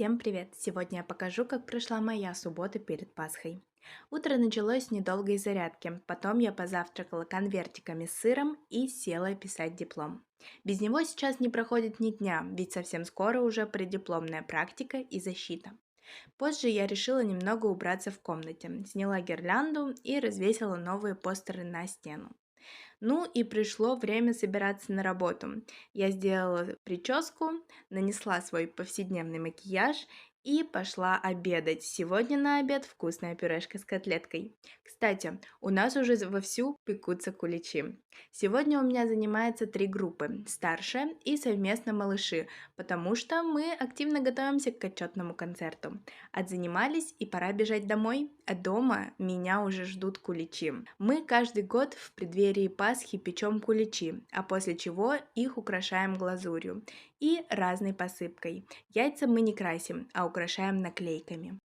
Всем привет! Сегодня я покажу, как прошла моя суббота перед Пасхой. Утро началось с недолгой зарядки, потом я позавтракала конвертиками с сыром и села писать диплом. Без него сейчас не проходит ни дня, ведь совсем скоро уже преддипломная практика и защита. Позже я решила немного убраться в комнате, сняла гирлянду и развесила новые постеры на стену. Ну и пришло время собираться на работу. Я сделала прическу, нанесла свой повседневный макияж и пошла обедать. Сегодня на обед вкусная пюрешка с котлеткой. Кстати, у нас уже вовсю пекутся куличи. Сегодня у меня занимается три группы – старшая и совместно малыши, потому что мы активно готовимся к отчетному концерту. Отзанимались и пора бежать домой, а дома меня уже ждут куличи. Мы каждый год в преддверии Пасхи печем куличи, а после чего их украшаем глазурью и разной посыпкой. Яйца мы не красим, а украшаем наклейками.